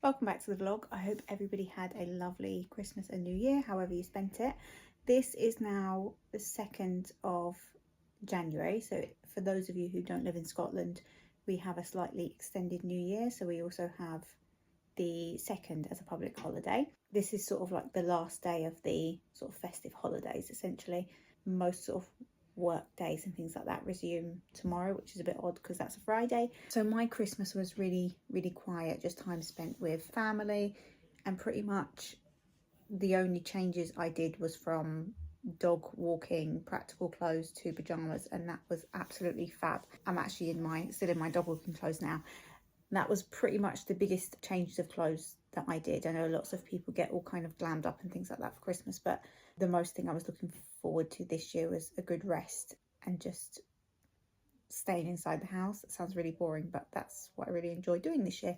Welcome back to the vlog. I hope everybody had a lovely Christmas and New Year, however you spent it. This is now the 2nd of January, so for those of you who don't live in Scotland, we have a slightly extended New Year, so we also have the 2nd as a public holiday. This is sort of like the last day of the sort of festive holidays, essentially. Most sort of work days and things like that resume tomorrow, which is a bit odd because that's a Friday. So my Christmas was really quiet, just time spent with family, and pretty much the only changes I did was from dog walking, practical clothes to pajamas, and that was absolutely fab. I'm actually still in my dog walking clothes now. That was pretty much the biggest changes of clothes that I did. I know lots of people get all kind of glammed up and things like that for Christmas, but the most thing I was looking forward to this year was a good rest and just staying inside the house. It sounds really boring, but that's what I really enjoy doing this year.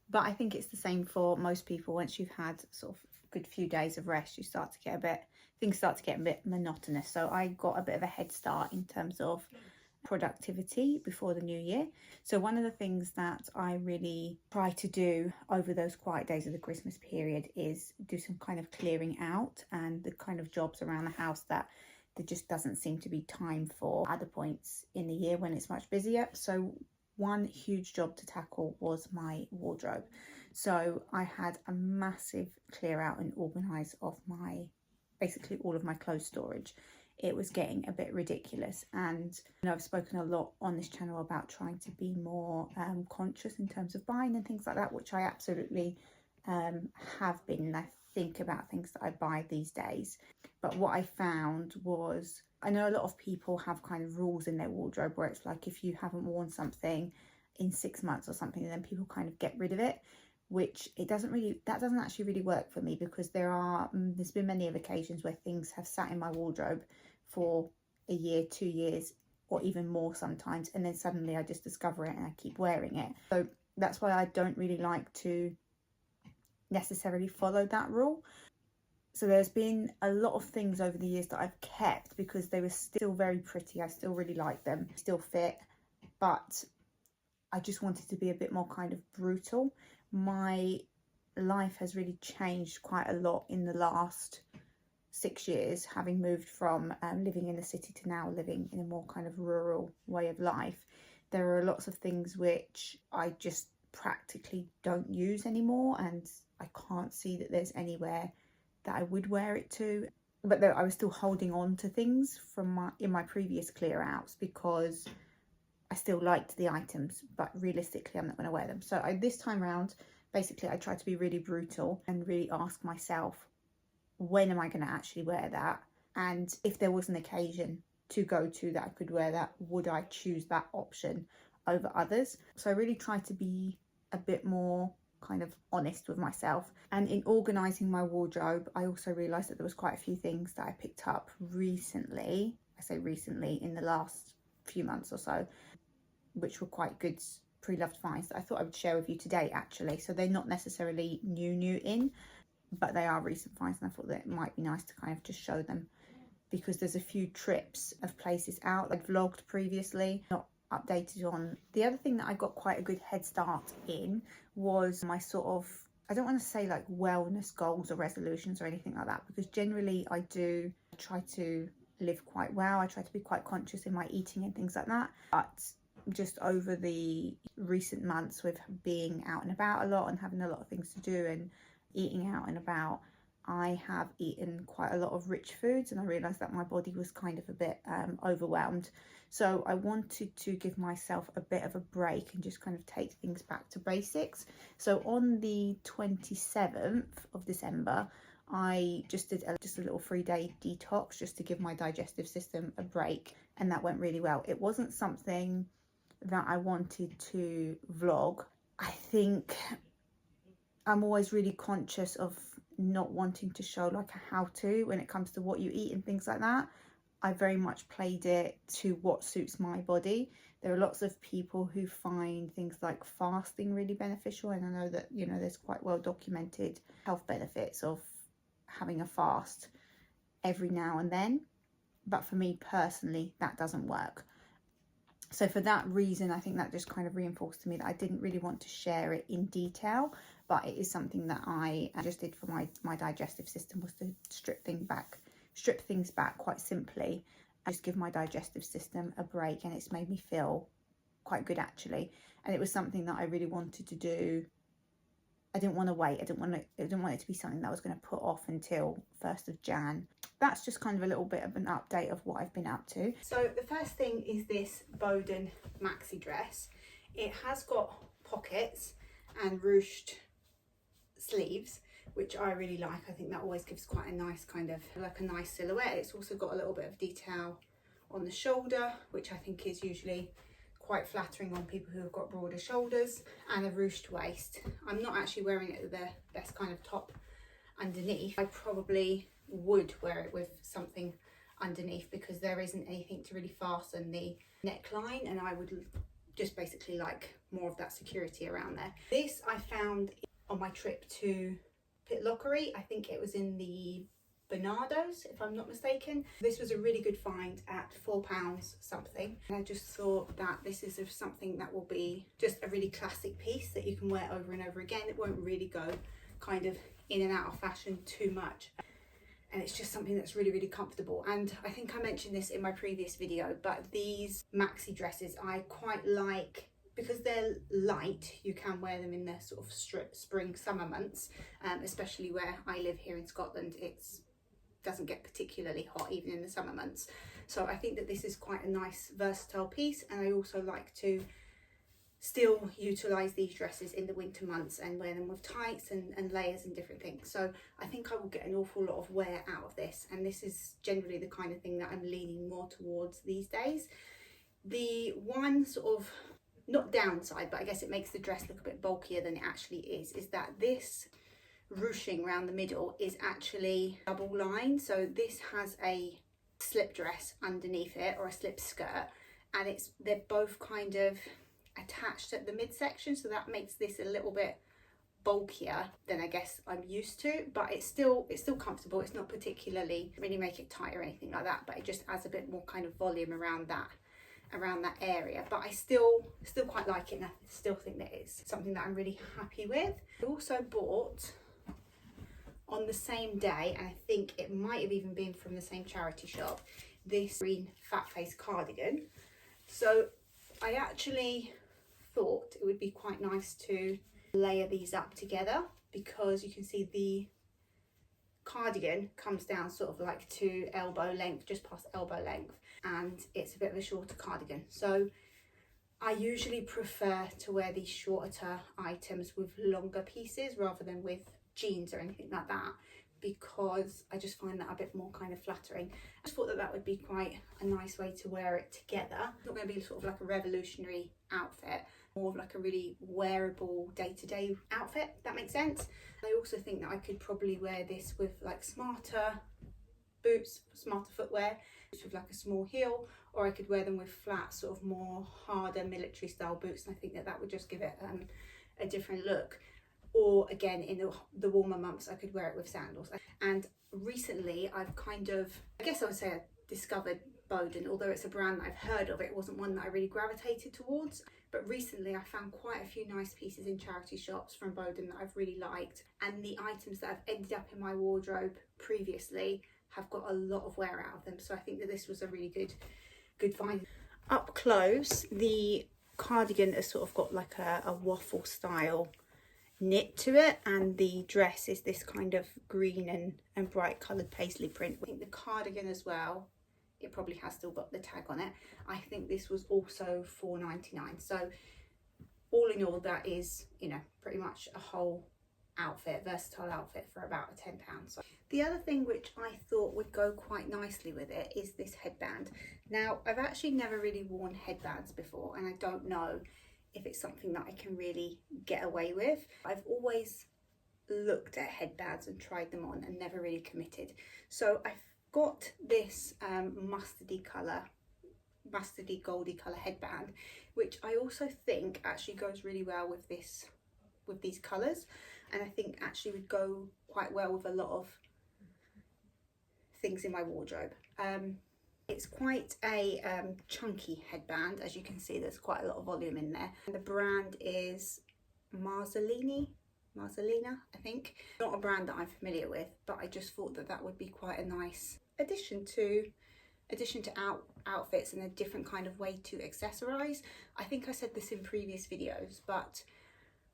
But I think it's the same for most people. Once you've had sort of a good few days of rest, things start to get a bit monotonous. So I got a bit of a head start in terms of productivity before the new year. So one of the things that I really try to do over those quiet days of the Christmas period is do some kind of clearing out and the kind of jobs around the house that there just doesn't seem to be time for other points in the year when it's much busier. So one huge job to tackle was my wardrobe. So I had a massive clear out and organise of basically all of my clothes storage. It was getting a bit ridiculous, and I've spoken a lot on this channel about trying to be more conscious in terms of buying and things like that, which I absolutely have been, and I think about things that I buy these days. But what I found was, I know a lot of people have kind of rules in their wardrobe where it's like if you haven't worn something in 6 months or something, then people kind of get rid of it, which that doesn't actually really work for me, because there's been many of occasions where things have sat in my wardrobe for a year, 2 years, or even more sometimes, and then suddenly I just discover it and I keep wearing it. So that's why I don't really like to necessarily follow that rule. So there's been a lot of things over the years that I've kept because they were still very pretty. I still really like them, still fit, but I just wanted to be a bit more kind of brutal. My life has really changed quite a lot in the last 6 years, having moved from living in the city to now living in a more kind of rural way of life. There are lots of things which I just practically don't use anymore, and I can't see that there's anywhere that I would wear it to. But I was still holding on to things from in my previous clear outs because I still liked the items, but realistically I'm not going to wear them. So this time round, basically I tried to be really brutal and really ask myself, when am I going to actually wear that? And if there was an occasion to go to that I could wear that, would I choose that option over others? So I really tried to be a bit more kind of honest with myself. And in organising my wardrobe, I also realised that there was quite a few things that I picked up recently. I say recently, in the last few months or so, which were quite good pre-loved finds that I thought I would share with you today, actually. So they're not necessarily new in, but they are recent finds, and I thought that it might be nice to kind of just show them, because there's a few trips of places out I'd vlogged previously, not updated on. The other thing that I got quite a good head start in was my sort of, I don't want to say like wellness goals or resolutions or anything like that, because generally I do try to live quite well. I try to be quite conscious in my eating and things like that, but just over the recent months with being out and about a lot and having a lot of things to do and eating out and about, I have eaten quite a lot of rich foods, and I realised that my body was kind of a bit overwhelmed. So I wanted to give myself a bit of a break and just kind of take things back to basics. So on the 27th of December, I just did a little 3-day detox just to give my digestive system a break, and that went really well. It wasn't something that I wanted to vlog. I think I'm always really conscious of not wanting to show like a how-to when it comes to what you eat and things like that. I very much played it to what suits my body. There are lots of people who find things like fasting really beneficial, and I know that, you know, there's quite well documented health benefits of having a fast every now and then, but for me personally that doesn't work. So for that reason, I think that just kind of reinforced to me that I didn't really want to share it in detail, but it is something that I just did for my digestive system, was to strip things back quite simply, and just give my digestive system a break, and it's made me feel quite good actually. And it was something that I really wanted to do. I didn't want to wait. I didn't want it to be something that I was going to put off until 1st of Jan. That's just kind of a little bit of an update of what I've been up to. So the first thing is this Boden maxi dress. It has got pockets and ruched sleeves, which I really like. I think that always gives quite a nice kind of, like a nice silhouette. It's also got a little bit of detail on the shoulder, which I think is usually quite flattering on people who have got broader shoulders, and a ruched waist. I'm not actually wearing it the best kind of top underneath. I probably would wear it with something underneath, because there isn't anything to really fasten the neckline, and I would just basically like more of that security around there. This I found on my trip to Pitlochry. I think it was in the Bernardo's, if I'm not mistaken. This was a really good find at £4 something, and I just thought that this is something that will be just a really classic piece that you can wear over and over again. It won't really go kind of in and out of fashion too much, and it's just something that's really, really comfortable. And I think I mentioned this in my previous video, but these maxi dresses I quite like because they're light. You can wear them in the sort of spring, summer months, especially where I live here in Scotland. It's doesn't get particularly hot even in the summer months. So I think that this is quite a nice versatile piece, and I also like to still utilize these dresses in the winter months and wear them with tights and layers and different things. So I think I will get an awful lot of wear out of this, and this is generally the kind of thing that I'm leaning more towards these days. The one sort of, not downside, but I guess it makes the dress look a bit bulkier than it actually is that this ruching around the middle is actually double lined. So this has a slip dress underneath it, or a slip skirt, and they're both kind of attached at the midsection, so that makes this a little bit bulkier than I guess I'm used to, but it's still comfortable. It's not particularly really make it tight or anything like that, but it just adds a bit more kind of volume around that area. But I still quite like it, and I still think that it's something that I'm really happy with. I also bought on the same day, and I think it might have even been from the same charity shop, this green fat face cardigan. So I actually thought it would be quite nice to layer these up together, because you can see the cardigan comes down sort of like to elbow length, just past elbow length, and it's a bit of a shorter cardigan. So I usually prefer to wear these shorter items with longer pieces rather than with jeans or anything like that, because I just find that a bit more kind of flattering. I just thought that that would be quite a nice way to wear it together. It's not going to be sort of like a revolutionary outfit, more of like a really wearable day-to-day outfit, if that makes sense. I also think that I could probably wear this with like smarter boots, smarter footwear, with like a small heel, or I could wear them with flat, sort of more harder military style boots, and I think that that would just give it a different look. Or again, in the warmer months, I could wear it with sandals. And recently I've kind of, I guess I would say I discovered Boden. Although it's a brand that I've heard of, it wasn't one that I really gravitated towards. But recently I found quite a few nice pieces in charity shops from Boden that I've really liked. And the items that have ended up in my wardrobe previously have got a lot of wear out of them. So I think that this was a really good find. Up close, the cardigan has sort of got like a waffle style knit to it, and the dress is this kind of green and bright coloured paisley print. I think the cardigan as well, it probably has still got the tag on it. I think this was also £4.99. So all in all, that is, you know, pretty much a whole outfit, versatile outfit for about £10. So the other thing which I thought would go quite nicely with it is this headband. Now, I've actually never really worn headbands before, and I don't know if it's something that I can really get away with. I've always looked at headbands and tried them on and never really committed. So I've got this mustardy goldy colour headband, which I also think actually goes really well with these colours, and I think actually would go quite well with a lot of things in my wardrobe. It's quite a chunky headband. As you can see, there's quite a lot of volume in there. And the brand is Marzolini, Marcelina, I think. Not a brand that I'm familiar with, but I just thought that that would be quite a nice addition to outfits and a different kind of way to accessorize. I think I said this in previous videos, but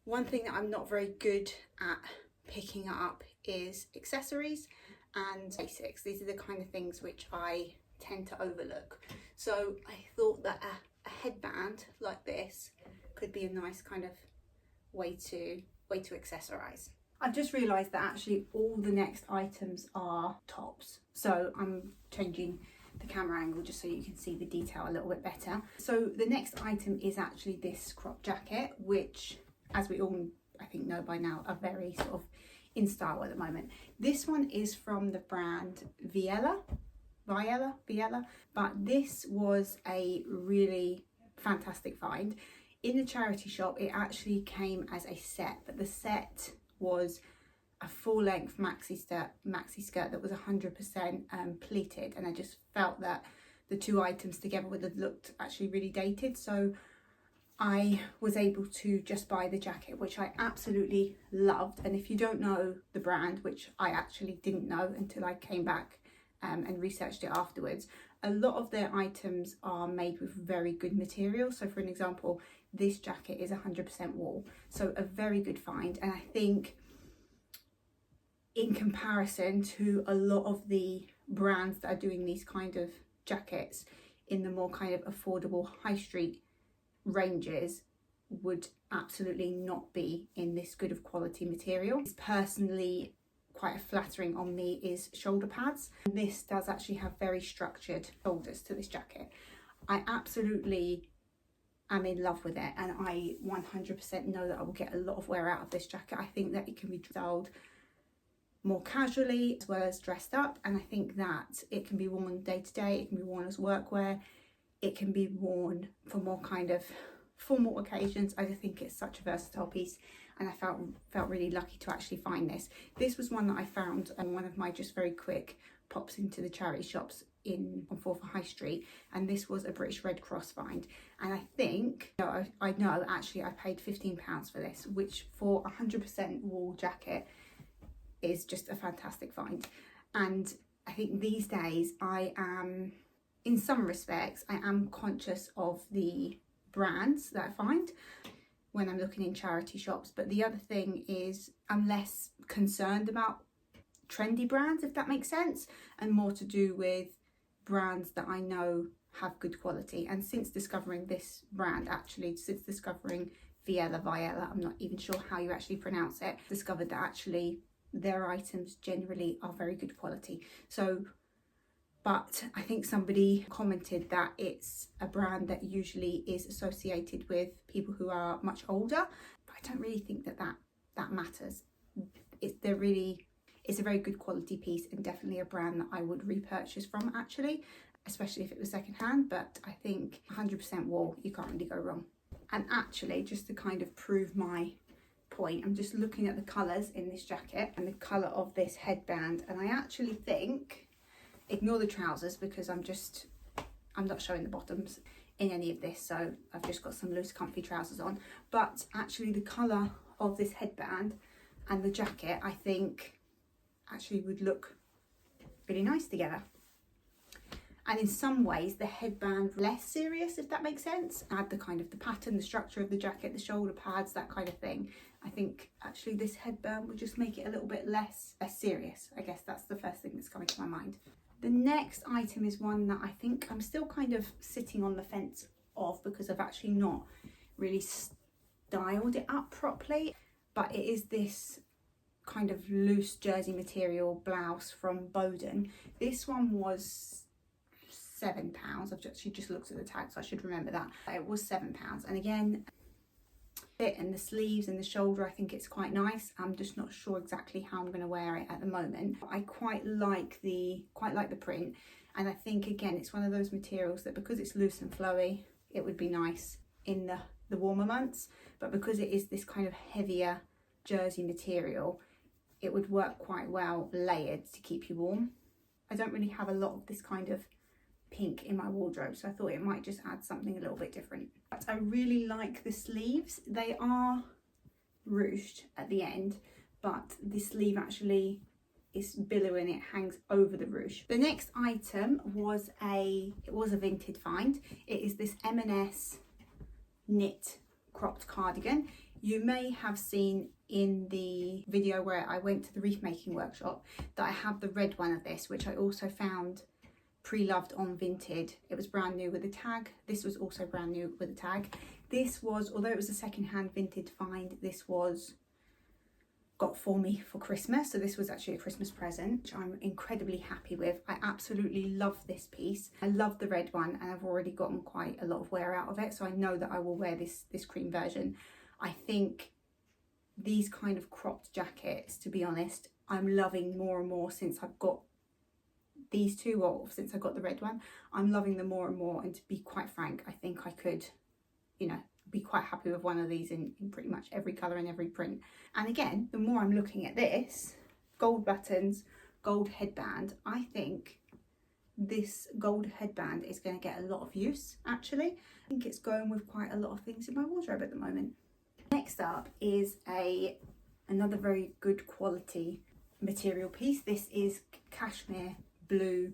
one thing that I'm not very good at picking up is accessories and basics. These are the kind of things which I tend to overlook. So I thought that a headband like this could be a nice kind of way to accessorize. I've just realised that actually all the next items are tops. So I'm changing the camera angle just so you can see the detail a little bit better. So the next item is actually this crop jacket, which, as we all I think know by now, are very sort of in style at the moment. This one is from the brand Viella, but this was a really fantastic find. In the charity shop, it actually came as a set, but the set was a full-length maxi skirt that was 100% pleated, and I just felt that the two items together would have looked actually really dated. So I was able to just buy the jacket, which I absolutely loved. And if you don't know the brand, which I actually didn't know until I came back and researched it afterwards, a lot of their items are made with very good material. So for an example, this jacket is 100% wool, so a very good find. And I think in comparison to a lot of the brands that are doing these kind of jackets in the more kind of affordable high street ranges, would absolutely not be in this good of quality material. It's personally quite flattering on me is shoulder pads. This does actually have very structured shoulders to this jacket. I absolutely am in love with it, and I 100% know that I will get a lot of wear out of this jacket. I think that it can be styled more casually as well as dressed up, and I think that it can be worn day to day, it can be worn as workwear, it can be worn for more kind of formal occasions. I just think it's such a versatile piece, and I felt really lucky to actually find this. This was one that I found on one of my just very quick pops into the charity shops on Forth High Street, and this was a British Red Cross find. And I think, I know actually I paid £15 for this, which for a 100% wool jacket is just a fantastic find. And I think these days I am, in some respects, I am conscious of the brands that I find when I'm looking in charity shops, but the other thing is I'm less concerned about trendy brands, if that makes sense, and more to do with brands that I know have good quality. And since discovering this brand, actually since discovering Viella, I'm not even sure how you actually pronounce it, discovered that actually their items generally are very good quality. So, but I think somebody commented that it's a brand that usually is associated with people who are much older, but I don't really think that matters. It's a very good quality piece, and definitely a brand that I would repurchase from, actually, especially if it was secondhand. But I think 100% wool, you can't really go wrong. And actually, just to kind of prove my point, I'm just looking at the colours in this jacket and the colour of this headband, and I actually think, ignore the trousers because I'm not showing the bottoms in any of this, so I've just got some loose comfy trousers on, but actually the colour of this headband and the jacket I think actually would look really nice together. And in some ways the headband less serious, if that makes sense. Add the kind of the pattern, the structure of the jacket, the shoulder pads, that kind of thing. I think actually this headband would just make it a little bit less serious. I guess that's the first thing that's coming to my mind. The next item is one that I think I'm still kind of sitting on the fence of, because I've actually not really styled it up properly, but it is this kind of loose jersey material blouse from Bowden. This one was £7. I've actually just looked at the tag, so I should remember that. It was £7, and again, fit and the sleeves and the shoulder, I think it's quite nice. I'm just not sure exactly how I'm going to wear it at the moment. I quite like the print, and I think again it's one of those materials that because it's loose and flowy, it would be nice in the warmer months, but because it is this kind of heavier jersey material, it would work quite well layered to keep you warm. I don't really have a lot of this kind of pink in my wardrobe, so I thought it might just add something a little bit different. But I really like the sleeves. They are ruched at the end, but the sleeve actually is billowing, it hangs over the ruche. The next item was a vintage find. It is this M&S knit cropped cardigan. You may have seen in the video where I went to the wreath making workshop that I have the red one of this, which I also found pre-loved on Vinted. It was brand new with a tag. This was also brand new with a tag. This was, although it was a second-hand vintage find, this was got for me for Christmas, so this was actually a Christmas present, which I'm incredibly happy with. I absolutely love this piece. I love the red one, and I've already gotten quite a lot of wear out of it, so I know that I will wear this cream version. I think these kind of cropped jackets, to be honest, I'm loving more and more since I've got these two, or since I got the red one. I'm loving them more and more, and to be quite frank, I think I could, you know, be quite happy with one of these in pretty much every colour and every print. And again, the more I'm looking at this, gold buttons, gold headband, I think this gold headband is going to get a lot of use actually. I think it's going with quite a lot of things in my wardrobe at the moment. Next up is another very good quality material piece. This is cashmere blue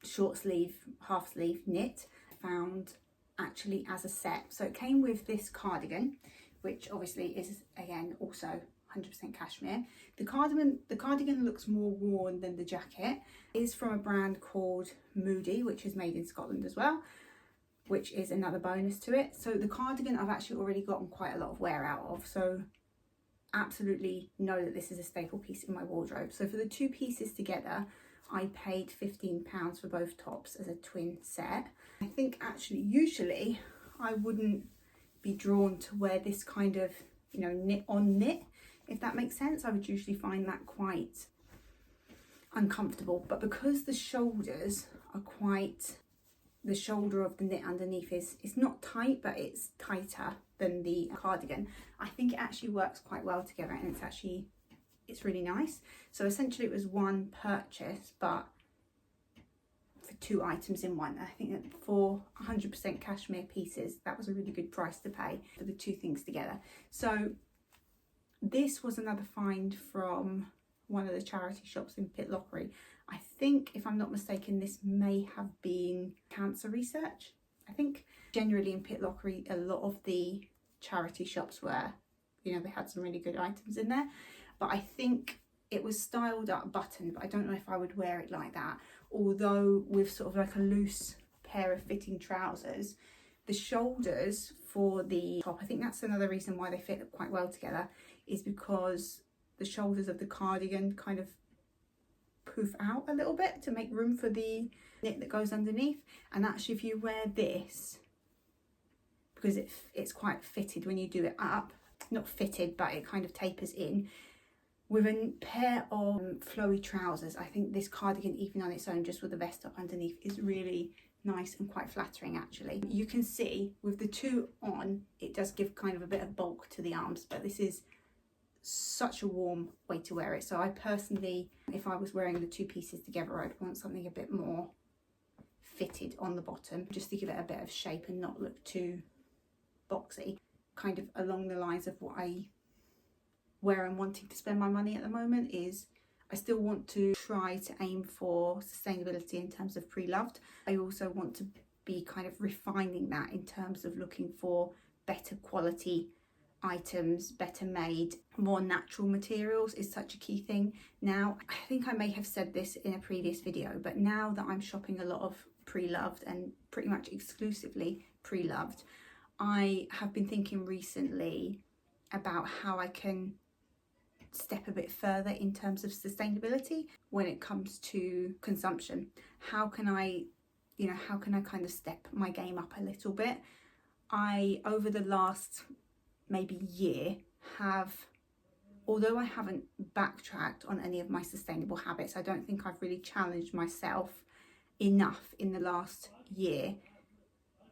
short sleeve, half sleeve knit, found actually as a set. So it came with this cardigan, which obviously is again also 100% cashmere. The cardigan looks more worn than the jacket. It is from a brand called Moody, which is made in Scotland as well, which is another bonus to it. So the cardigan I've actually already gotten quite a lot of wear out of, so absolutely know that this is a staple piece in my wardrobe. So for the two pieces together, I paid £15 for both tops as a twin set. I think actually usually I wouldn't be drawn to wear this kind of, you know, knit on knit, if that makes sense. I would usually find that quite uncomfortable, but because the shoulders are quite, the shoulder of the knit underneath is not tight, but it's tighter than the cardigan, I think it actually works quite well together, and it's really nice. So essentially it was one purchase, but for two items in one. I think that for 100% cashmere pieces, that was a really good price to pay for the two things together. So this was another find from one of the charity shops in Pitlochry. I think, if I'm not mistaken, this may have been cancer research. I think generally in Pitlochry, a lot of the charity shops were, you know, they had some really good items in there. But I think it was styled up button, but I don't know if I would wear it like that. Although with sort of like a loose pair of fitting trousers, the shoulders for the top, I think that's another reason why they fit quite well together, is because the shoulders of the cardigan kind of poof out a little bit to make room for the knit that goes underneath. And actually if you wear this, because it's quite fitted when you do it up, not fitted, but it kind of tapers in, with a pair of flowy trousers, I think this cardigan, even on its own, just with the vest up underneath, is really nice and quite flattering actually. You can see with the two on, it does give kind of a bit of bulk to the arms, but this is such a warm way to wear it. So I personally, if I was wearing the two pieces together, I'd want something a bit more fitted on the bottom, just to give it a bit of shape and not look too boxy, kind of along the lines of where I'm wanting to spend my money at the moment. Is I still want to try to aim for sustainability in terms of pre-loved. I also want to be kind of refining that in terms of looking for better quality items, better made, more natural materials is such a key thing now. I think I may have said this in a previous video, but now that I'm shopping a lot of pre-loved and pretty much exclusively pre-loved, I have been thinking recently about how I can step a bit further in terms of sustainability when it comes to consumption. How can I kind of step my game up a little bit? I, over the last maybe year, although I haven't backtracked on any of my sustainable habits, I don't think I've really challenged myself enough in the last year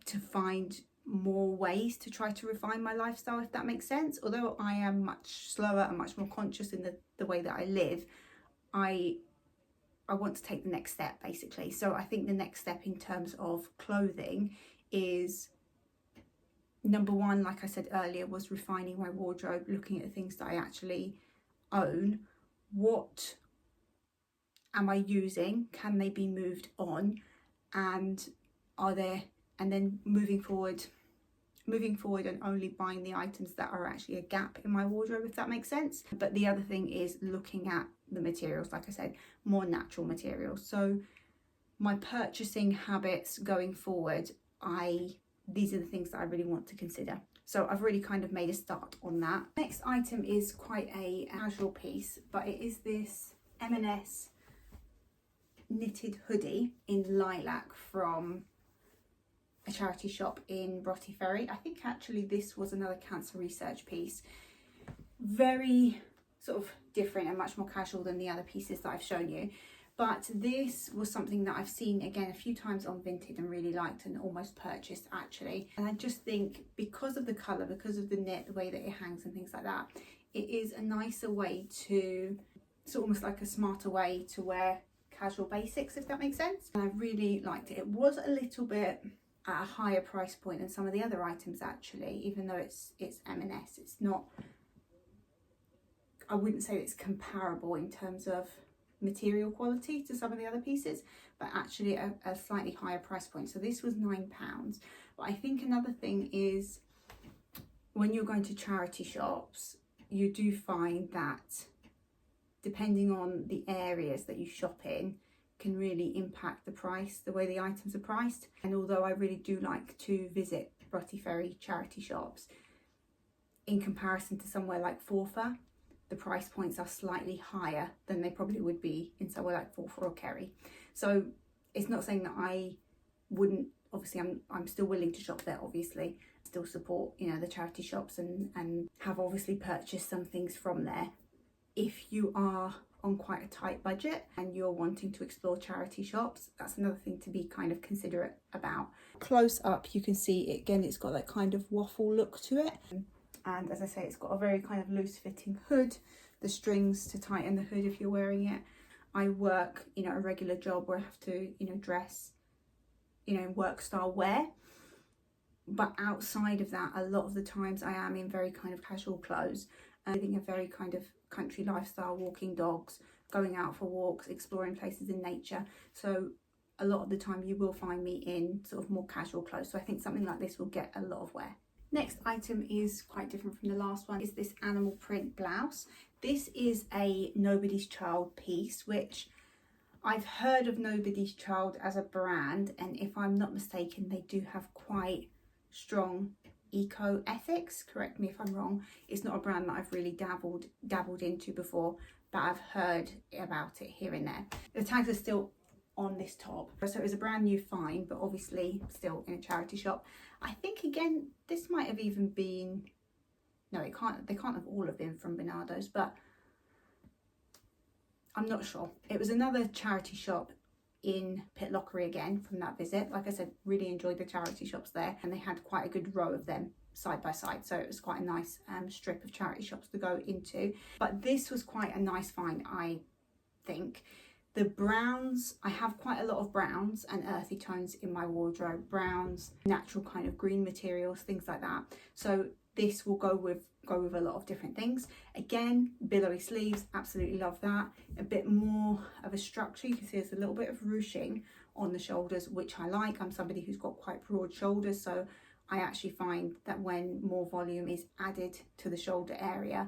to find more ways to try to refine my lifestyle, if that makes sense. Although I am much slower and much more conscious in the way that I live, I want to take the next step basically. So I think the next step in terms of clothing is number one, like I said earlier, was refining my wardrobe, looking at the things that I actually own. What am I using? Can they be moved on? And then moving forward and only buying the items that are actually a gap in my wardrobe, if that makes sense. But the other thing is looking at the materials, like I said, more natural materials. So my purchasing habits going forward, these are the things that I really want to consider. So I've really kind of made a start on that. Next item is quite a casual piece, but it is this M&S knitted hoodie in lilac from a charity shop in Broughty Ferry. I think actually this was another cancer research piece. Very sort of different and much more casual than the other pieces that I've shown you. But this was something that I've seen again a few times on Vinted and really liked and almost purchased actually. And I just think because of the colour, because of the knit, the way that it hangs and things like that, it is a nicer way to, it's almost like a smarter way to wear casual basics, if that makes sense. And I really liked it. It was a little bit at a higher price point than some of the other items actually, even though it's M&S. It's not, I wouldn't say it's comparable in terms of material quality to some of the other pieces, but actually a slightly higher price point. So this was £9. But I think another thing is when you're going to charity shops, you do find that depending on the areas that you shop in can really impact the price, the way the items are priced. And although I really do like to visit Broughty Ferry charity shops, in comparison to somewhere like Forfar, the price points are slightly higher than they probably would be in somewhere like Forfar or Kerry. So it's not saying that I wouldn't, obviously I'm still willing to shop there, obviously, still support, you know, the charity shops and have obviously purchased some things from there. If you are on quite a tight budget and you're wanting to explore charity shops, that's another thing to be kind of considerate about. Close up you can see it again, it's got that kind of waffle look to it, and as I say, it's got a very kind of loose fitting hood, the strings to tighten the hood if you're wearing it. I work, you know, a regular job where I have to, you know, dress, you know, work style wear, but outside of that, a lot of the times I am in very kind of casual clothes, living a very kind of country lifestyle, walking dogs, going out for walks, exploring places in nature. So a lot of the time you will find me in sort of more casual clothes. So I think something like this will get a lot of wear. Next item is quite different from the last one, is this animal print blouse. This is a Nobody's Child piece, which I've heard of Nobody's Child as a brand, and if I'm not mistaken, they do have quite strong eco ethics. Correct me if I'm wrong. It's not a brand that I've really dabbled into before, but I've heard about it here and there. The tags are still on this top, so it was a brand new find, but obviously still in a charity shop. I think again this might have even been, no, it can't, they can't have all have been from Bernardo's, but I'm not sure. It was another charity shop in Pitlochry again from that visit. Like I said, really enjoyed the charity shops there, and they had quite a good row of them side by side, so it was quite a nice strip of charity shops to go into. But this was quite a nice find, I think. The browns, I have quite a lot of browns and earthy tones in my wardrobe. Browns, natural kind of green materials, things like that. So this will go with a lot of different things. Again, billowy sleeves, absolutely love that. A bit more of a structure. You can see there's a little bit of ruching on the shoulders, which I like. I'm somebody who's got quite broad shoulders, so I actually find that when more volume is added to the shoulder area,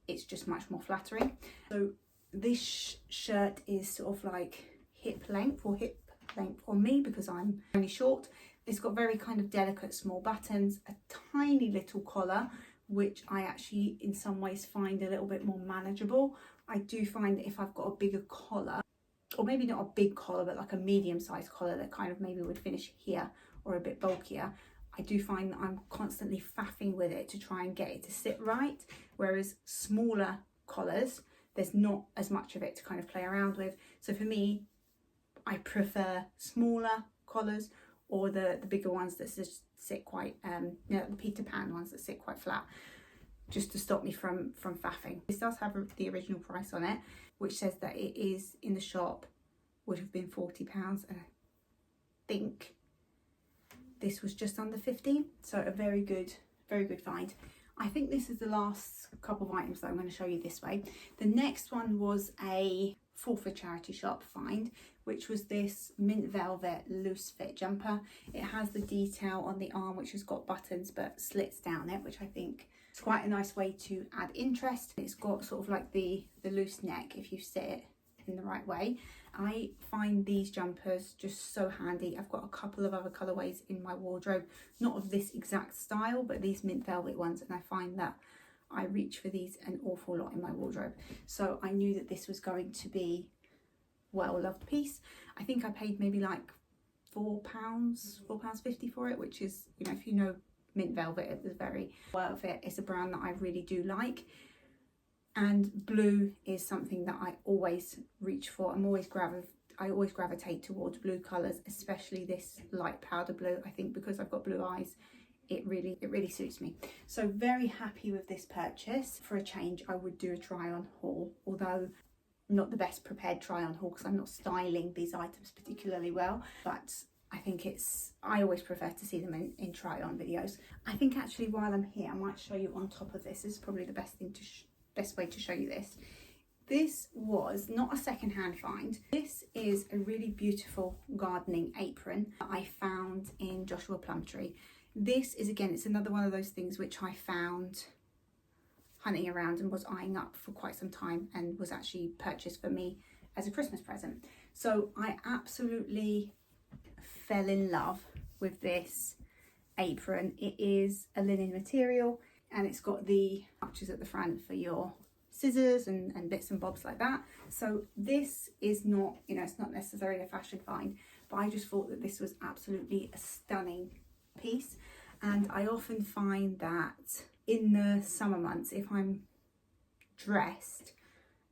it's just much more flattering. So this shirt is sort of like hip length on me because I'm only short. It's got very kind of delicate small buttons, a tiny little collar, which I actually in some ways find a little bit more manageable. I do find that if I've got a bigger collar, or maybe not a big collar, but like a medium-sized collar that kind of maybe would finish here or a bit bulkier, I do find that I'm constantly faffing with it to try and get it to sit right. Whereas smaller collars, there's not as much of it to kind of play around with. So for me, I prefer smaller collars, or the bigger ones that just sit quite, you know, the Peter Pan ones that sit quite flat, just to stop me from faffing. This does have the original price on it, which says that it is in the shop would have been £40, and I think this was just under 15, so a very good find. I think this is the last couple of items that I'm going to show you this way. The next one was a Fulford charity shop find, which was this mint velvet loose fit jumper. It has the detail on the arm, which has got buttons but slits down it, which I think is quite a nice way to add interest. It's got sort of like the loose neck if you sit it in the right way. I find these jumpers just so handy. I've got a couple of other colourways in my wardrobe, not of this exact style, but these mint velvet ones, and I find that I reach for these an awful lot in my wardrobe. So I knew that this was going to be well loved piece. I think I paid maybe like £4.50 for it, which is, you know, if you know mint velvet, it was very worth it. It's a brand that I really do like. And blue is something that I always reach for. I always gravitate towards blue colours, especially this light powder blue. I think because I've got blue eyes, it really suits me. So very happy with this purchase. For a change, I would do a try on haul, although not the best prepared try on haul because I'm not styling these items particularly well, but I think I always prefer to see them in try on videos. I think actually while I'm here, I might show you on top of this. This is probably the best way to show you this. This was not a secondhand find. This is a really beautiful gardening apron that I found in Joshua Plumtree. This is, again, it's another one of those things which I found hunting around and was eyeing up for quite some time and was actually purchased for me as a Christmas present. So I absolutely fell in love with this apron. It is a linen material and it's got the pouches at the front for your scissors and bits and bobs like that. So this is not, you know, it's not necessarily a fashion find, but I just thought that this was absolutely a stunning piece. And I often find that in the summer months, if I'm dressed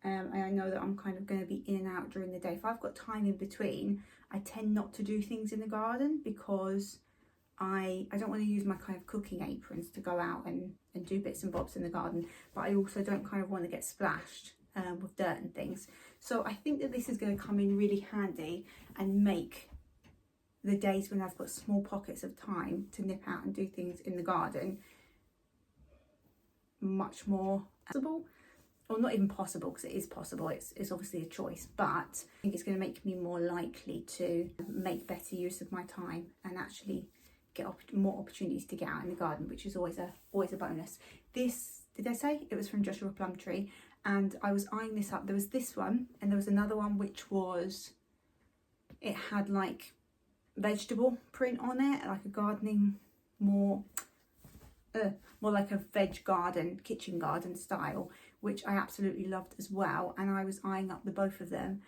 and I know that I'm kind of going to be in and out during the day, if I've got time in between, I tend not to do things in the garden because I don't want to use my kind of cooking aprons to go out and do bits and bobs in the garden, but I also don't kind of want to get splashed with dirt and things. So I think that this is going to come in really handy and make the days when I've got small pockets of time to nip out and do things in the garden much more possible. Or not even possible, because it is possible, it's obviously a choice, but I think it's going to make me more likely to make better use of my time and actually get more opportunities to get out in the garden, which is always a bonus. This, did I say it was from Joshua Plumtree? And I was eyeing this up. There was this one and there was another one which was, it had like vegetable print on it, like a gardening, more like a veg garden, kitchen garden style, which I absolutely loved as well. And I was eyeing up the both of them,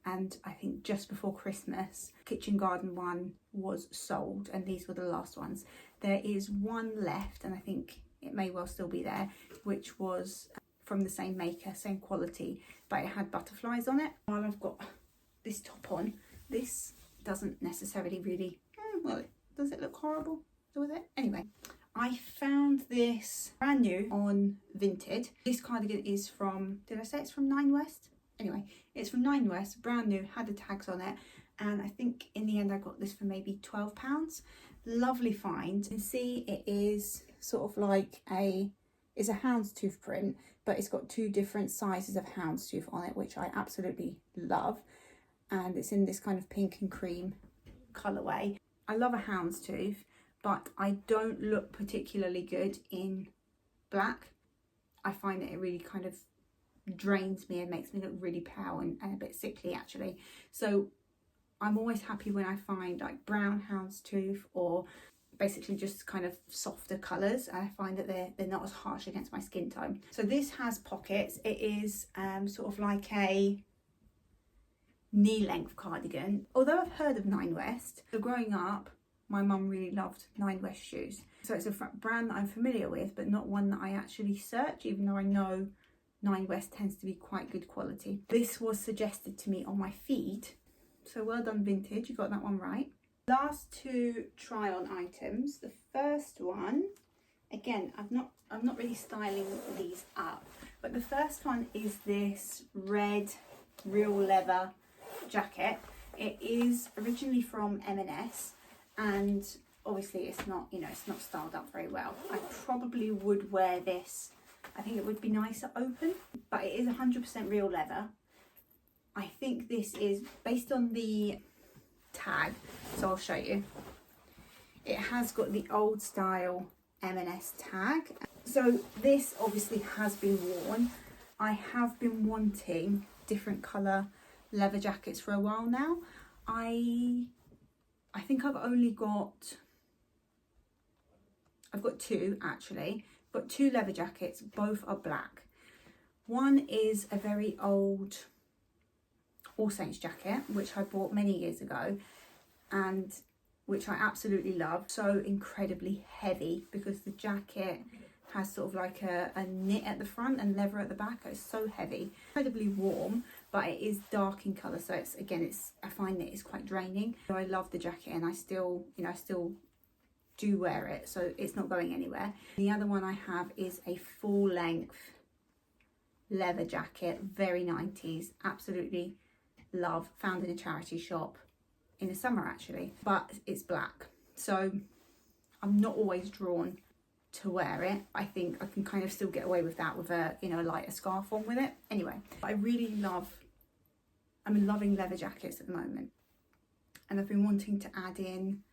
and I think just before Christmas, kitchen garden one was sold and these were the last ones. There is one left, and I think it may well still be there, which was from the same maker, same quality, but it had butterflies on it. While I've got this top on, this doesn't necessarily really, well, does it look horrible? Does it? Anyway, I found this brand new on Vinted. This cardigan is from, did I say it's from Nine West? Anyway, it's from Nine West, brand new, had the tags on it, and I think in the end I got this for maybe £12. Lovely find. You can see it is sort of like it's a houndstooth print, but it's got two different sizes of houndstooth on it, which I absolutely love. And it's in this kind of pink and cream colourway. I love a houndstooth, but I don't look particularly good in black. I find that it really kind of drains me and makes me look really pale and a bit sickly actually. So I'm always happy when I find like brown houndstooth or basically just kind of softer colours. I find that they're not as harsh against my skin tone. So this has pockets. It is sort of like a knee-length cardigan. Although I've heard of Nine West, so growing up, my mum really loved Nine West shoes. So it's a brand that I'm familiar with, but not one that I actually search, even though I know Nine West tends to be quite good quality. This was suggested to me on my feed, so well done Vintage, you got that one right. Last two try on items. The first one, again, I'm not really styling these up, but the first one is this red real leather jacket. It is originally from M&S, and obviously it's not, you know, it's not styled up very well. I probably would wear this. I think it would be nicer open, but it is 100% real leather. I think this is based on the tag, so I'll show you. It has got the old style M&S tag. So this obviously has been worn. I have been wanting different colour leather jackets for a while now. I think I've got two actually. I've got two leather jackets, both are black. One is a very old All Saints jacket, which I bought many years ago and which I absolutely love. So incredibly heavy because the jacket has sort of like a knit at the front and leather at the back. It's so heavy, incredibly warm, but it is dark in colour. So it's, again, I find that it's quite draining. So I love the jacket and I still, you know, I still do wear it. So it's not going anywhere. The other one I have is a full length leather jacket, very 90s, absolutely love. Found in a charity shop in the summer actually, but it's black. So I'm not always drawn to wear it. I think I can kind of still get away with that with a, you know, a lighter scarf on with it. Anyway, I'm loving leather jackets at the moment, and I've been wanting to add in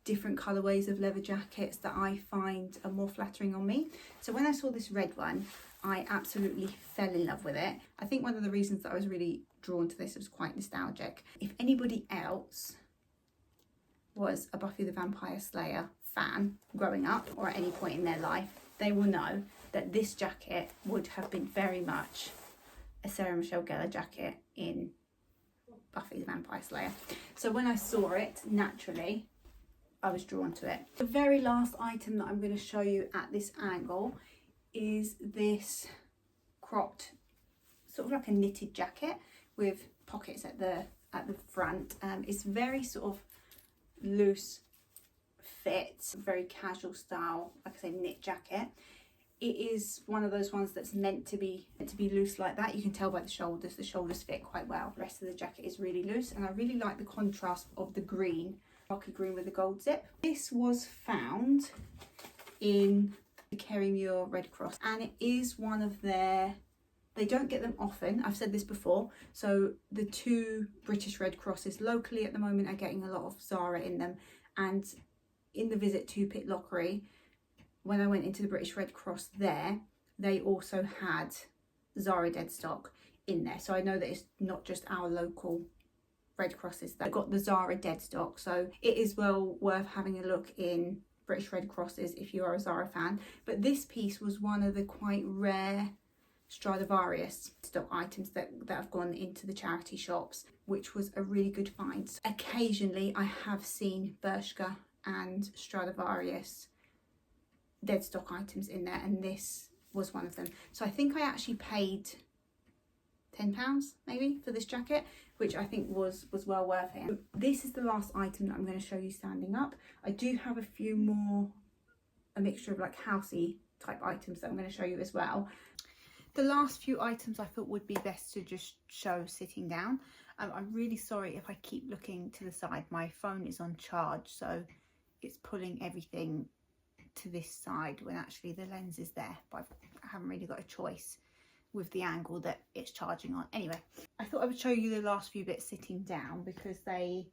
different colorways of leather jackets that I find are more flattering on me. So when I saw this red one, I absolutely fell in love with it. I think one of the reasons that I was really drawn to this was quite nostalgic. If anybody else was a Buffy the Vampire Slayer fan growing up or at any point in their life, they will know that this jacket would have been very much a Sarah Michelle Gellar jacket in Buffy the Vampire Slayer. So when I saw it, naturally I was drawn to it. The very last item that I'm going to show you at this angle is this cropped, sort of like a knitted jacket with pockets at the front. It's very sort of loose fit, very casual style, like I say, knit jacket. It is one of those ones that's meant to be loose like that. You can tell by the shoulders fit quite well. The rest of the jacket is really loose, and I really like the contrast of the green, rocky green with the gold zip. This was found in the Kerry Muir Red Cross, and it is one of their, they don't get them often, I've said this before, so the two British Red Crosses locally at the moment are getting a lot of Zara in them, and in the visit to Pitlochry, when I went into the British Red Cross there, they also had Zara dead stock in there. So I know that it's not just our local Red Crosses that got the Zara dead stock. So it is well worth having a look in British Red Crosses if you are a Zara fan. But this piece was one of the quite rare Stradivarius stock items that have gone into the charity shops, which was a really good find. Occasionally I have seen Bershka and Stradivarius dead stock items in there, and this was one of them. So I think I actually paid £10 maybe for this jacket, which I think was well worth it. This is the last item that I'm going to show you standing up. I do have a few more, a mixture of like housey type items that I'm going to show you as well. The last few items I thought would be best to just show sitting down. I'm really sorry if I keep looking to the side. My phone is on charge, so it's pulling everything to this side when actually the lens is there, but I haven't really got a choice with the angle that it's charging on. Anyway, I thought I would show you the last few bits sitting down because they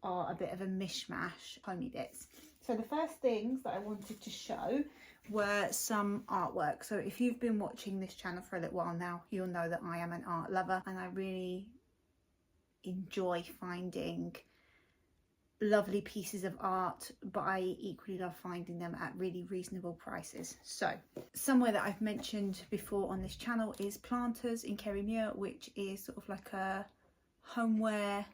are a bit of a mishmash, homey bits. So the first things that I wanted to show were some artwork. So if you've been watching this channel for a little while now, you'll know that I am an art lover, and I really enjoy finding lovely pieces of art, but I equally love finding them at really reasonable prices. So somewhere that I've mentioned before on this channel is Planters in Kerry Muir, which is sort of like a homeware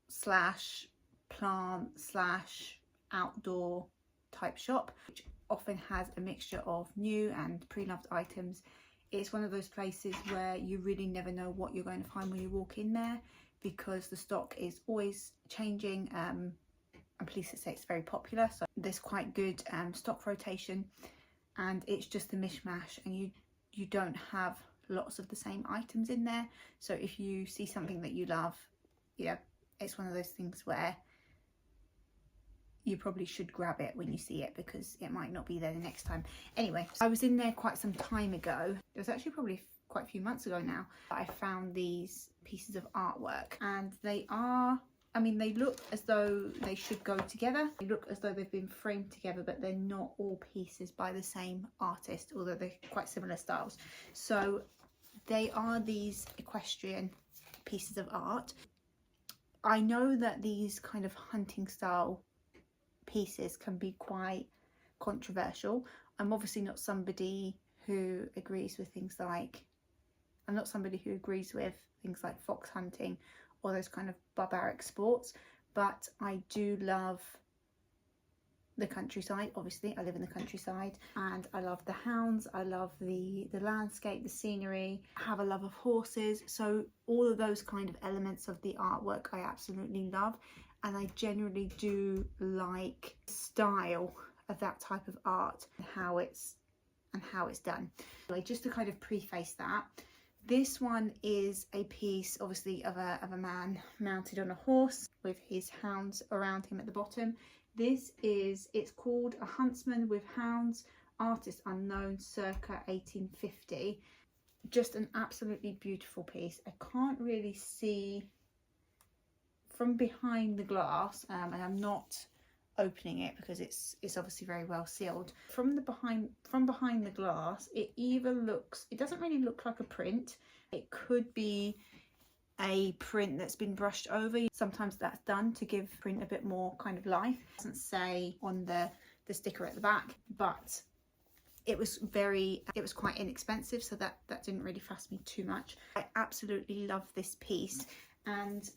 slash plant slash outdoor type shop, which often has a mixture of new and pre-loved items. It's one of those places where you really never know what you're going to find when you walk in there, because the stock is always changing. I'm pleased to say it's very popular, so there's quite good stock rotation, and it's just a mishmash, and you don't have lots of the same items in there. So if you see something that you love, yeah, it's one of those things where you probably should grab it when you see it, because it might not be there the next time. Anyway, so I was in there quite some time ago. It was actually probably quite a few months ago now. I found these pieces of artwork, and they are, I mean, they look as though they should go together. They look as though they've been framed together, but they're not all pieces by the same artist, although they're quite similar styles. So they are these equestrian pieces of art. I know that these kind of hunting style pieces can be quite controversial. I'm obviously not somebody who agrees with things like, I'm not somebody who agrees with things like fox hunting or those kind of barbaric sports, but I do love the countryside. Obviously I live in the countryside, and I love the hounds, I love the landscape, the scenery, I have a love of horses. So all of those kind of elements of the artwork I absolutely love, and I generally do like the style of that type of art and how it's done. Like, just to kind of preface that, this one is a piece obviously of a man mounted on a horse with his hounds around him at the bottom. It's called A Huntsman with Hounds, artist unknown, circa 1850. Just an absolutely beautiful piece. I can't really see from behind the glass, and I'm not opening it because it's obviously very well sealed. From behind the glass, it doesn't really look like a print. It could be a print that's been brushed over. Sometimes that's done to give print a bit more kind of life. It doesn't say on the sticker at the back, but it was quite inexpensive, so that didn't really fuss me too much. I absolutely love this piece, and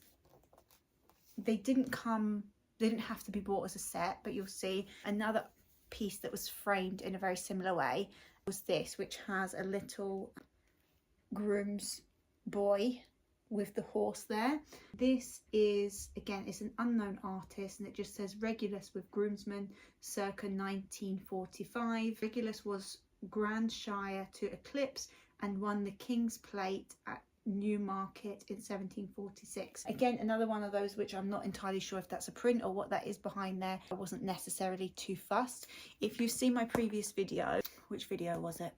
they didn't have to be bought as a set, but you'll see another piece that was framed in a very similar way was this, which has a little groom's boy with the horse there. This is, again, it's an unknown artist, and it just says Regulus with groomsman, circa 1945. Regulus was Grand Shire to Eclipse and won the King's Plate at Newmarket in 1746. Again, another one of those which I'm not entirely sure if that's a print or what that is behind there. I wasn't necessarily too fussed. If you've seen my previous video, which video was it?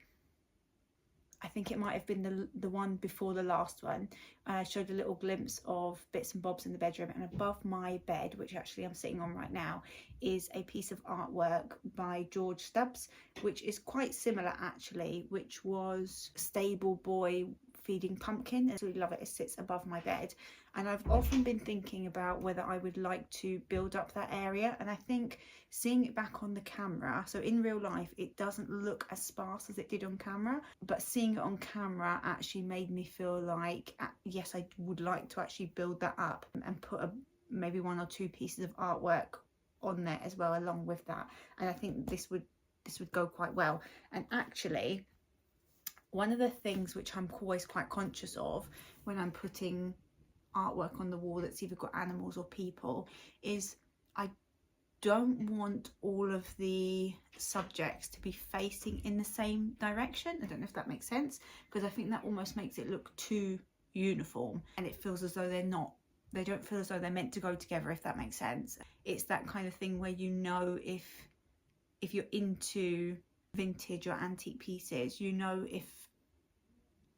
I think it might have been the one before the last one. I showed a little glimpse of bits and bobs in the bedroom, and above my bed, which actually I'm sitting on right now, is a piece of artwork by George Stubbs, which is quite similar actually, which was Stable Boy feeding pumpkin. I really love it. It sits above my bed, and I've often been thinking about whether I would like to build up that area, and I think seeing it back on the camera, so in real life it doesn't look as sparse as it did on camera, but seeing it on camera actually made me feel like yes, I would like to actually build that up and put maybe one or two pieces of artwork on there as well along with that, and I think this would go quite well. And actually, one of the things which I'm always quite conscious of when I'm putting artwork on the wall that's either got animals or people is I don't want all of the subjects to be facing in the same direction. I don't know if that makes sense, because I think that almost makes it look too uniform, and it feels as though they don't feel as though they're meant to go together, if that makes sense. It's that kind of thing where, you know, if you're into vintage or antique pieces, you know if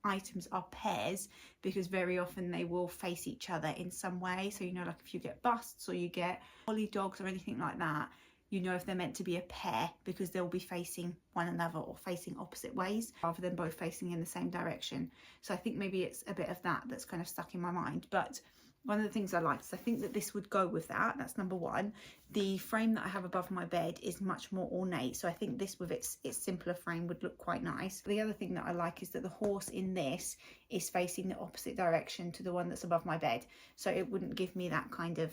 items are pairs, because very often they will face each other in some way. So, you know, like if you get busts or you get holly dogs or anything like that, you know if they're meant to be a pair because they'll be facing one another or facing opposite ways rather than both facing in the same direction. So I think maybe it's a bit of that that's kind of stuck in my mind. But one of the things I liked is I think that this would go with that. That's number one. The frame that I have above my bed is much more ornate, so I think this with its simpler frame would look quite nice. The other thing that I like is that the horse in this is facing the opposite direction to the one that's above my bed, so it wouldn't give me that kind of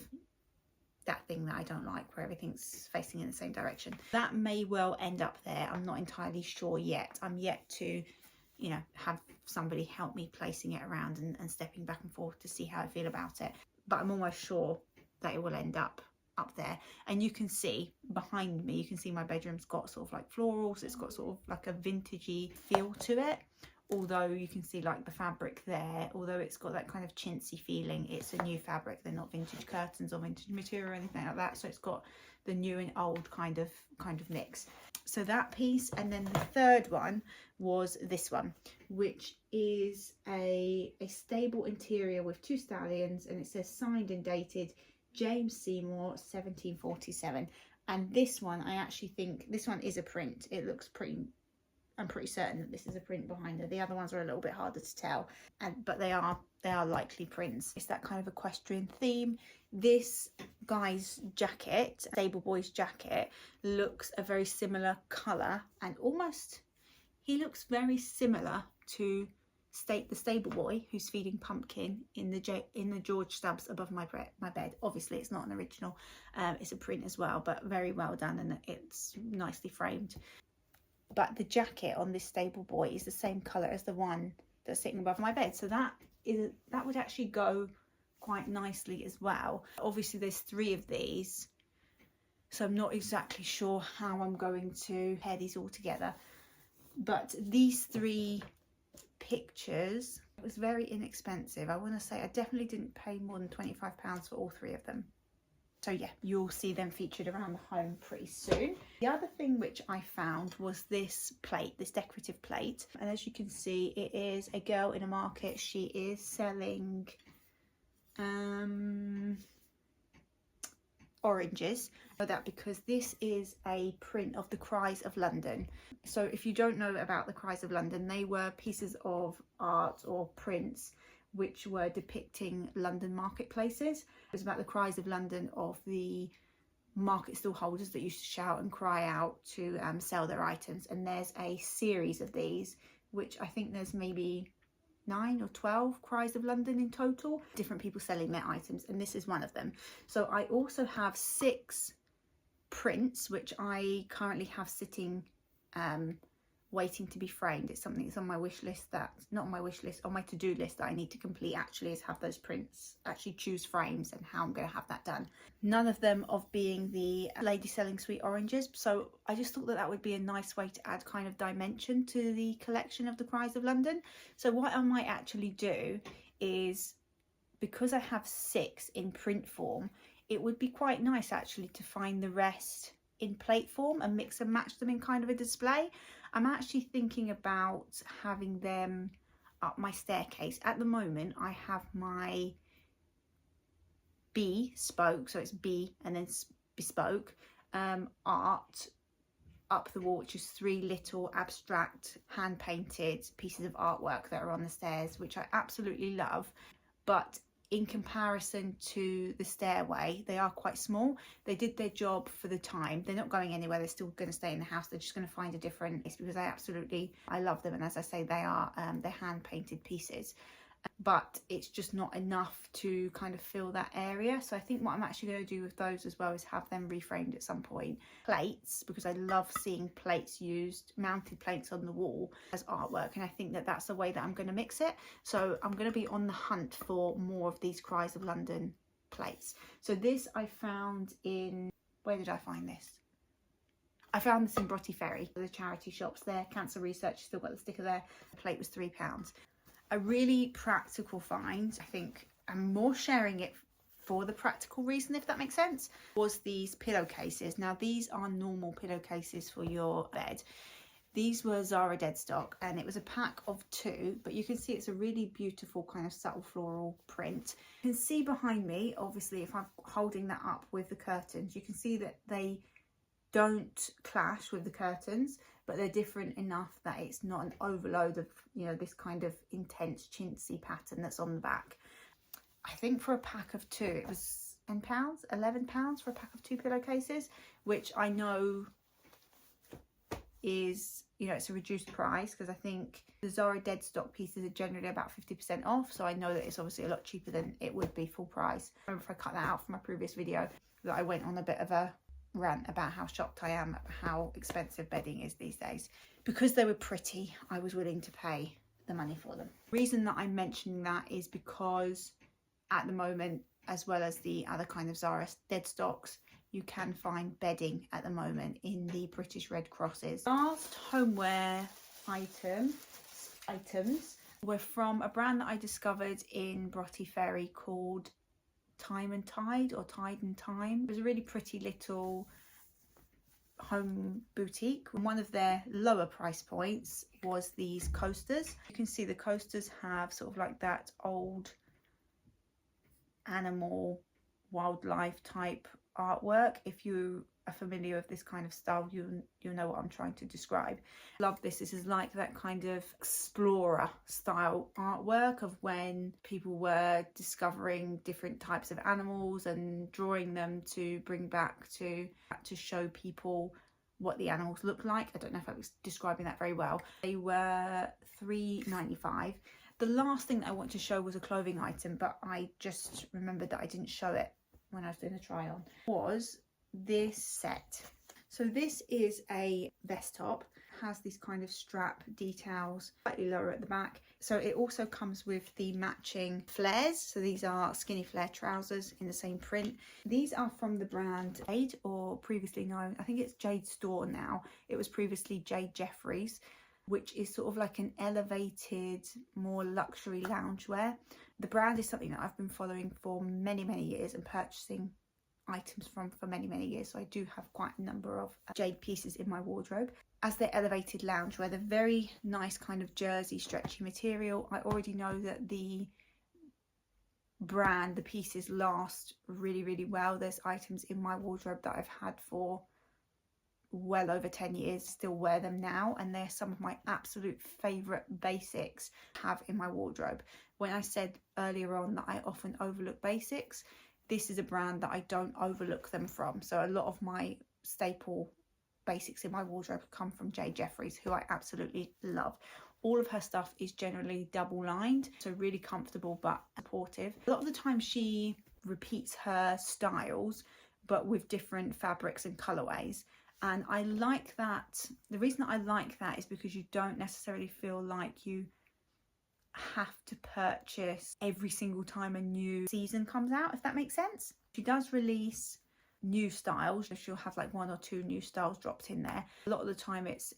that thing that I don't like where everything's facing in the same direction. That may well end up there. I'm not entirely sure yet. I'm yet to, you know, have somebody help me placing it around and stepping back and forth to see how I feel about it, but I'm almost sure that it will end up there. And you can see behind me, you can see my bedroom's got sort of like florals, it's got sort of like a vintagey feel to it, although you can see like the fabric there, although it's got that kind of chintzy feeling, it's a new fabric. They're not vintage curtains or vintage material or anything like that, so it's got the new and old kind of mix. So that piece, and then the third one was this one, which is a stable interior with 2 stallions, and it says signed and dated James Seymour 1747. And this one, I actually think this one is a print. It looks pretty, I'm pretty certain that this is a print behind it. The other ones are a little bit harder to tell, but they are likely prints. It's that kind of equestrian theme. This guy's jacket, stable boy's jacket, looks a very similar colour, and almost he looks very similar to the stable boy who's feeding Pumpkin in the George Stubbs above my bed. Obviously it's not an original, it's a print as well, but very well done, and it's nicely framed. But the jacket on this stable boy is the same colour as the one that's sitting above my bed, so that would actually go quite nicely as well. Obviously there's 3 of these, so I'm not exactly sure how I'm going to pair these all together, but these 3 pictures, it was very inexpensive. I want to say I definitely didn't pay more than £25 for all 3 of them. So yeah, you'll see them featured around the home pretty soon. The other thing which I found was this plate, this decorative plate. And as you can see, it is a girl in a market. She is selling oranges. I know that because this is a print of the Cries of London. So if you don't know about the Cries of London, they were pieces of art or prints which were depicting London marketplaces. It was about the cries of London, of the market stall holders that used to shout and cry out to sell their items. And there's a series of these, which I think there's maybe 9 or 12 cries of London in total, different people selling their items, and this is one of them. So I also have 6 prints which I currently have sitting waiting to be framed. It's something that's on my wish list, that's not on my wish list, on my to-do list, that I need to complete actually, is have those prints, actually choose frames and how I'm going to have that done. None of them of being the lady selling sweet oranges, so I just thought that would be a nice way to add kind of dimension to the collection of the Cries of London. So what I might actually do is, because I have 6 in print form, it would be quite nice actually to find the rest in plate form and mix and match them in kind of a display. I'm actually thinking about having them up my staircase. At the moment I have my bespoke, so it's B and then bespoke art up the wall, which is 3 little abstract hand painted pieces of artwork that are on the stairs, which I absolutely love, but in comparison to the stairway, they are quite small. They did their job for the time. They're not going anywhere. They're still going to stay in the house. They're just going to find a different place, because I love them. And as I say, they are they're hand painted pieces, but it's just not enough to kind of fill that area. So I think what I'm actually going to do with those as well is have them reframed at some point. Plates, because I love seeing plates used, mounted plates on the wall as artwork, and I think that that's the way that I'm going to mix it. So I'm going to be on the hunt for more of these Cries of London plates. So this I found in, where did I find this? I found this in Broughty Ferry, the charity shops there. Cancer Research, still got the sticker there. The plate was £3. A really practical find, I think I'm more sharing it for the practical reason, if that makes sense, was these pillowcases. Now these are normal pillowcases for your bed. These were Zara dead stock, and it was a pack of 2, but you can see it's a really beautiful kind of subtle floral print. You can see behind me, obviously if I'm holding that up with the curtains, you can see that they don't clash with the curtains, but they're different enough that it's not an overload of, you know, this kind of intense chintzy pattern that's on the back. I think for a pack of 2 it was £10, £11 for a pack of 2 pillowcases, which I know is, you know, it's a reduced price, because I think the Zara dead stock pieces are generally about 50% off, so I know that it's obviously a lot cheaper than it would be full price. I remember if I cut that out from my previous video, that I went on a bit of a rant about how shocked I am at how expensive bedding is these days. Because they were pretty, I was willing to pay the money for them. The reason that I'm mentioning that is because at the moment, as well as the other kind of Zara dead stocks, you can find bedding at the moment in the British Red Crosses. Last homeware item items were from a brand that I discovered in Broughty Ferry called Time and Tide, or Tide and Time. It was a really pretty little home boutique. One of their lower price points was these coasters. You can see the coasters have sort of like that old animal wildlife type artwork. If you are familiar with this kind of style, you'll know what I'm trying to describe. Love this. This is like that kind of explorer style artwork of when people were discovering different types of animals and drawing them to bring back to show people what the animals look like. I don't know if I was describing that very well. They were $3.95. The last thing that I want to show was a clothing item, but I just remembered that I didn't show it when I was doing a try on, was this set. So this is a vest top, has these kind of strap details, slightly lower at the back. So it also comes with the matching flares. So these are skinny flare trousers in the same print. These are from the brand Jade, or previously known, I think it's Jade Store now. It was previously Jade Jeffries, which is sort of like an elevated, more luxury loungewear. The brand is something that I've been following for many, many years and purchasing items from for many, many years. So I do have quite a number of Jade pieces in my wardrobe. As they're elevated loungewear, they're very nice kind of jersey stretchy material. I already know that the brand, the pieces last really, really well. There's items in my wardrobe that I've had for well over 10 years, still wear them now, and they're some of my absolute favorite basics to have in my wardrobe. When I said earlier on that I often overlook basics, this is a brand that I don't overlook them from. So a lot of my staple basics in my wardrobe come from Jade Jeffries, who I absolutely love. All of her stuff is generally double lined, so really comfortable but supportive. A lot of the time she repeats her styles, but with different fabrics and colorways. And I like that. The reason that I like that is because you don't necessarily feel like you have to purchase every single time a new season comes out, if that makes sense. She does release new styles. She'll have like 1 or 2 new styles dropped in there. A lot of the time it's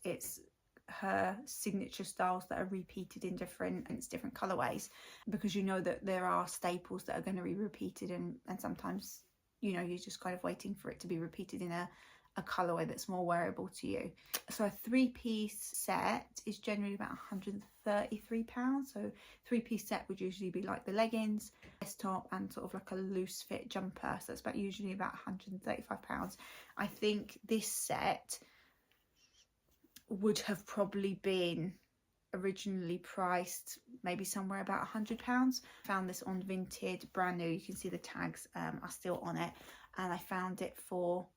her signature styles that are repeated in different colorways, because you know that there are staples that are going to be repeated, and sometimes, you know, you're just kind of waiting for it to be repeated in a colorway that's more wearable to you. So a 3-piece set is generally about £133. So 3-piece set would usually be like the leggings, vest top, and sort of like a loose fit jumper. So it's usually about £135. I think this set would have probably been originally priced maybe somewhere about £100. Found this on Vinted, brand new. You can see the tags are still on it, and I found it for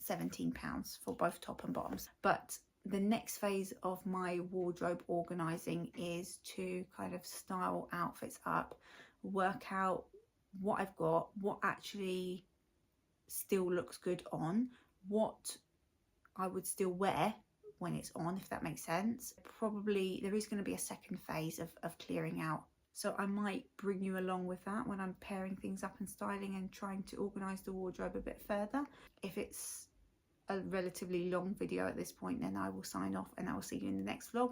£17 for both top and bottoms. But the next phase of my wardrobe organizing is to kind of style outfits up, work out what I've got, what actually still looks good on, what I would still wear when it's on, if that makes sense. Probably there is going to be a second phase of clearing out, so I might bring you along with that when I'm pairing things up and styling and trying to organize the wardrobe a bit further. If it's a relatively long video at this point, then I will sign off and I will see you in the next vlog.